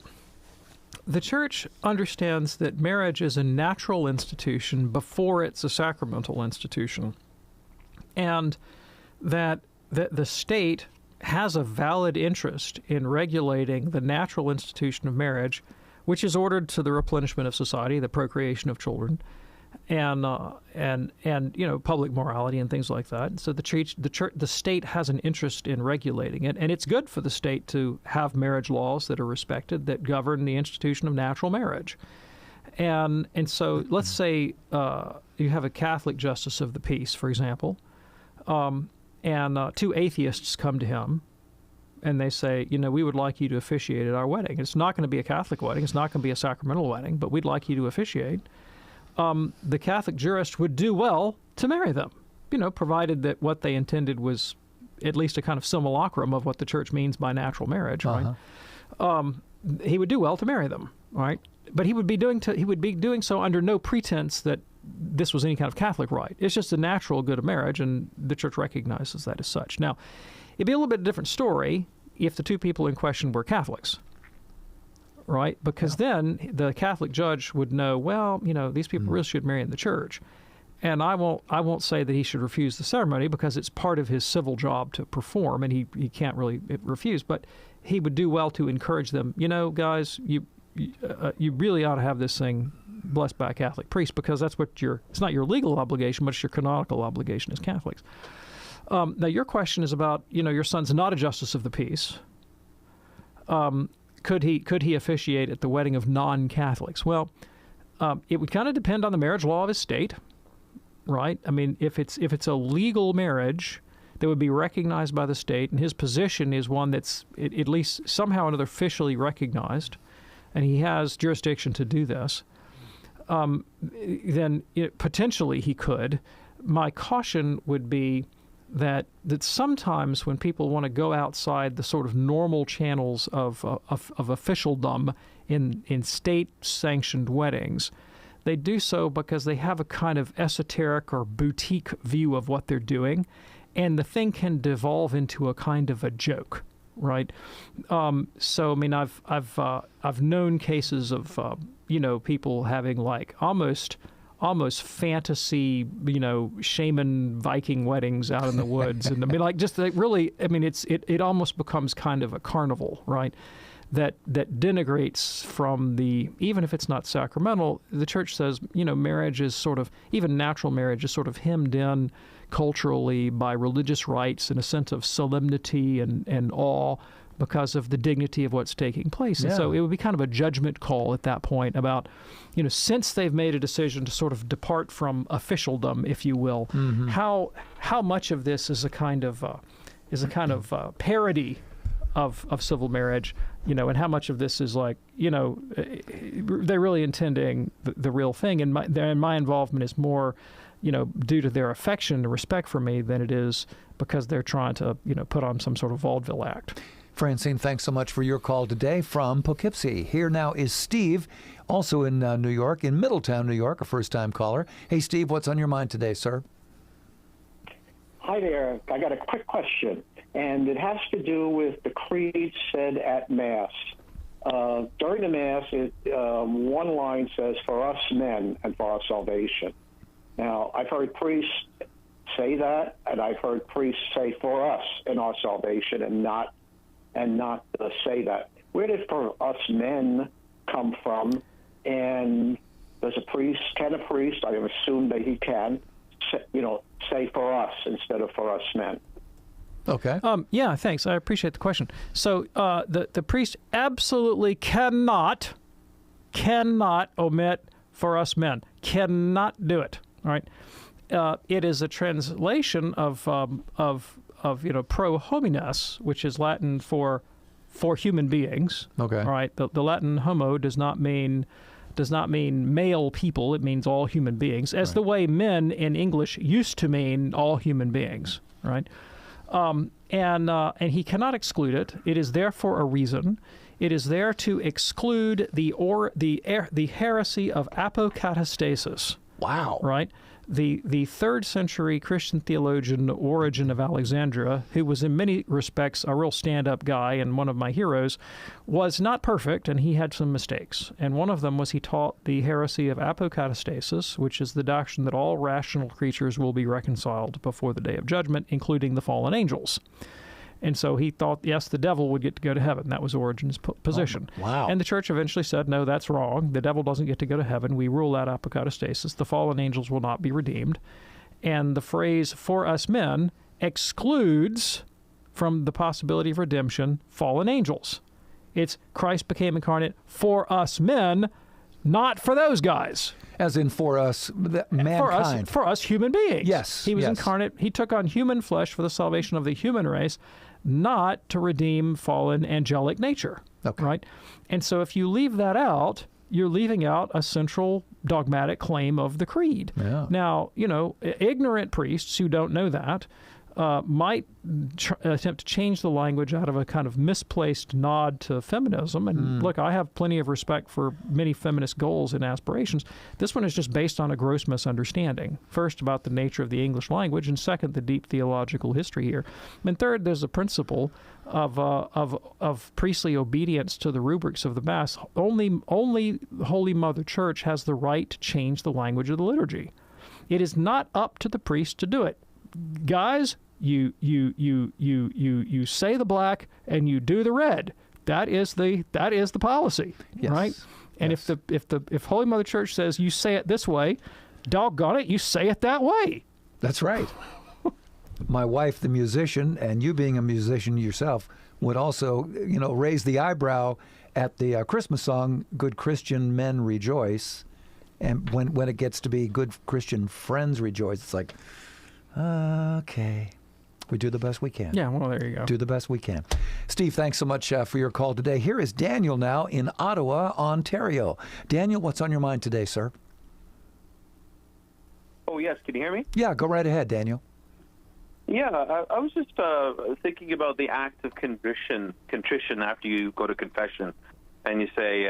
the Church understands that marriage is a natural institution before it's a sacramental institution, and that the state has a valid interest in regulating the natural institution of marriage, which is ordered to the replenishment of society, the procreation of children, and public morality and things like that. So the state has an interest in regulating it, and it's good for the state to have marriage laws that are respected, that govern the institution of natural marriage. And so let's say you have a Catholic justice of the peace, for example, and two atheists come to him, and they say, we would like you to officiate at our wedding. It's not going to be a Catholic wedding. It's not going to be a sacramental wedding, but we'd like you to officiate. The Catholic jurist would do well to marry them, provided that what they intended was at least a kind of simulacrum of what the Church means by natural marriage, right? He would do well to marry them, right? But he would be doing so under no pretense that this was any kind of Catholic rite. It's just a natural good of marriage, and the Church recognizes that as such. Now, it'd be a little bit different story if the two people in question were Catholics. Right? Because then the Catholic judge would know, these people really should marry in the church. And I won't say that he should refuse the ceremony because it's part of his civil job to perform, and he can't really refuse. But he would do well to encourage them, guys, you really ought to have this thing blessed by a Catholic priest, because that's what it's not your legal obligation, but it's your canonical obligation as Catholics. Now, your question is about, your son's not a justice of the peace. Could he officiate at the wedding of non-Catholics? Well, it would kind of depend on the marriage law of his state, right? I mean, if it's a legal marriage that would be recognized by the state, and his position is one that's at least somehow or another officially recognized, and he has jurisdiction to do this, then potentially he could. My caution would be that sometimes when people want to go outside the sort of normal channels of officialdom in state-sanctioned weddings, they do so because they have a kind of esoteric or boutique view of what they're doing, and the thing can devolve into a kind of a joke, right? So I mean, I've known cases of people having like almost fantasy, shaman Viking weddings out in the woods. And I mean, it almost becomes kind of a carnival, right? That denigrates from even if it's not sacramental, the Church says, marriage is sort of, even natural marriage is sort of hemmed in culturally by religious rites and a sense of solemnity and awe because of the dignity of what's taking place. And so it would be kind of a judgment call at that point about, since they've made a decision to sort of depart from officialdom, if you will, how much of this is a kind of parody of civil marriage, and how much of this is like, they're really intending the real thing. And my involvement is more, due to their affection and respect for me than it is because they're trying to, put on some sort of vaudeville act. Francine, thanks so much for your call today from Poughkeepsie. Here now is Steve, also in New York, in Middletown, New York, a first-time caller. Hey, Steve, what's on your mind today, sir? Hi there. I got a quick question, and it has to do with the creed said at Mass. During the Mass, one line says, "For us men and for our salvation." Now, I've heard priests say that, and I've heard priests say for us in our salvation, and not say that. Where did for us men come from? And can a priest, I assume that he can, say for us instead of for us men? Okay. Yeah, thanks. I appreciate the question. So the priest absolutely cannot omit for us men. Cannot do it. All right. It is a translation of pro homines, which is Latin for human beings. Okay. All right. The Latin homo does not mean male people. It means all human beings, as the way men in English used to mean all human beings. Right. And he cannot exclude it. It is there for a reason. It is there to exclude the heresy of apokatastasis. Wow. Right? The 3rd century Christian theologian Origen of Alexandria, who was in many respects a real stand-up guy and one of my heroes, was not perfect, and he had some mistakes. And one of them was he taught the heresy of apokatastasis, which is the doctrine that all rational creatures will be reconciled before the day of judgment, including the fallen angels. And so he thought, yes, the devil would get to go to heaven. That was Origen's position. Oh, wow. And the church eventually said, no, that's wrong. The devil doesn't get to go to heaven. We rule out apokatastasis. The fallen angels will not be redeemed. And the phrase for us men excludes from the possibility of redemption fallen angels. It's Christ became incarnate for us men, not for those guys. As in for us, mankind. For us human beings. Yes. He was incarnate. He took on human flesh for the salvation of the human race, not to redeem fallen angelic nature. Okay. Right? And so if you leave that out, you're leaving out a central dogmatic claim of the creed. Yeah. Now, ignorant priests who don't know that might attempt to change the language out of a kind of misplaced nod to feminism. And look, I have plenty of respect for many feminist goals and aspirations. This one is just based on a gross misunderstanding. First, about the nature of the English language, and second, the deep theological history here. And third, there's a principle of priestly obedience to the rubrics of the Mass. Only Holy Mother Church has the right to change the language of the liturgy. It is not up to the priest to do it. Guys, you say the black and you do the red. That is the policy, yes. right? And yes. if Holy Mother Church says you say it this way, doggone it, you say it that way. That's right. My wife, the musician, and you being a musician yourself, would also, raise the eyebrow at the Christmas song, "Good Christian Men Rejoice," and when it gets to be "Good Christian Friends Rejoice," it's like, okay. We do the best we can. Yeah, well, there you go. Do the best we can. Steve, thanks so much for your call today. Here is Daniel now in Ottawa, Ontario. Daniel, what's on your mind today, sir? Oh, yes. Can you hear me? Yeah, go right ahead, Daniel. Yeah, I was just thinking about the act of contrition after you go to confession. And you say,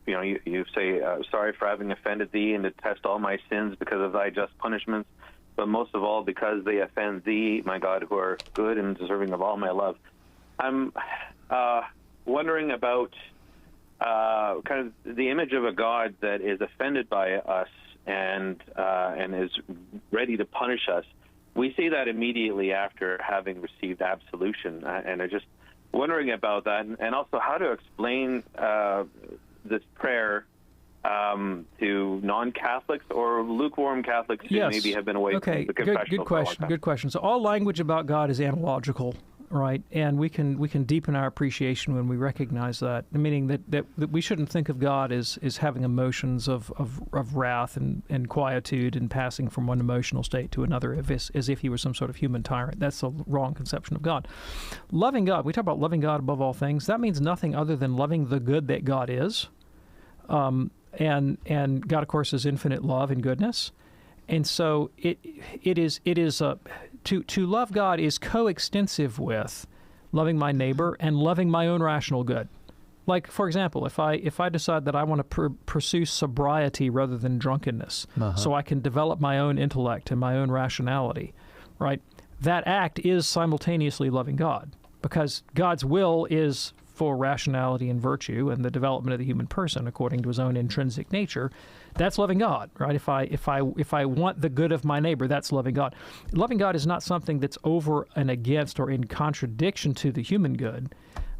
you say, sorry for having offended thee, and detest all my sins because of thy just punishments, but most of all because they offend thee, my God, who are good and deserving of all my love. I'm wondering about kind of the image of a God that is offended by us and is ready to punish us. We see that immediately after having received absolution, and I just wondering about that, and also how to explain this prayer to non-Catholics or lukewarm Catholics who maybe have been away from the confessional for a long time. Good question. So all language about God is analogical, right? And we can deepen our appreciation when we recognize that, meaning that we shouldn't think of God as having emotions of wrath and quietude and passing from one emotional state to another as if he were some sort of human tyrant. That's a wrong conception of God. Loving God, we talk about loving God above all things. That means nothing other than loving the good that God is. And God, of course, is infinite love and goodness. And so it is to love God is coextensive with loving my neighbor and loving my own rational good. Like, for example, if I decide that I want to pursue sobriety rather than drunkenness, so I can develop my own intellect and my own rationality, right? That act is simultaneously loving God, because God's will is for rationality and virtue and the development of the human person according to his own intrinsic nature, that's loving God, right? If I want the good of my neighbor, that's loving God. Loving God is not something that's over and against or in contradiction to the human good.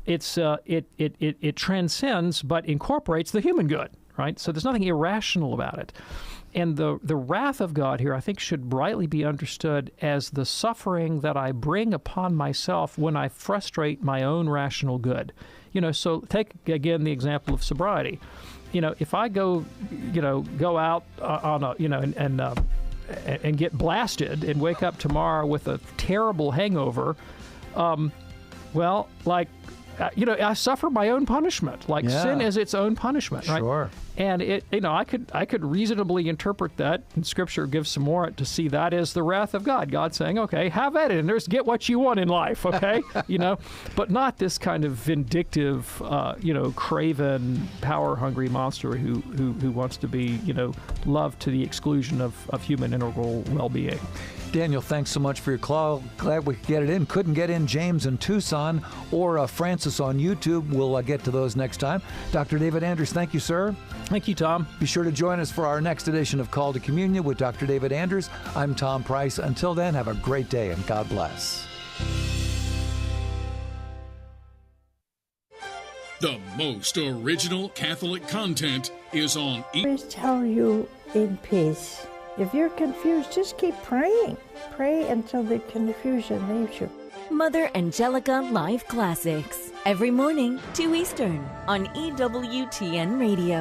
It transcends but incorporates the human good, right? So there's nothing irrational about it. And the wrath of God here, I think, should rightly be understood as the suffering that I bring upon myself when I frustrate my own rational good. So take, again, the example of sobriety. If I go out on a, and get blasted and wake up tomorrow with a terrible hangover, I suffer my own punishment. Sin is its own punishment, right? Sure. And I could reasonably interpret that, and Scripture gives some warrant to see that as the wrath of God. God saying, okay, have at it, and get what you want in life, okay? But not this kind of vindictive, craven, power-hungry monster who wants to be, loved to the exclusion of human integral well-being. Daniel, thanks so much for your call. Glad we could get it in. Couldn't get in James in Tucson or Francis on YouTube. We'll get to those next time. Dr. David Anders, thank you, sir. Thank you, Tom. Be sure to join us for our next edition of Call to Communion with Dr. David Anders. I'm Tom Price. Until then, have a great day and God bless. The most original Catholic content is on Always tell you in peace. If you're confused, just keep praying. Pray until the confusion leaves you. Mother Angelica Live Classics. Every morning, 2 Eastern, on EWTN Radio.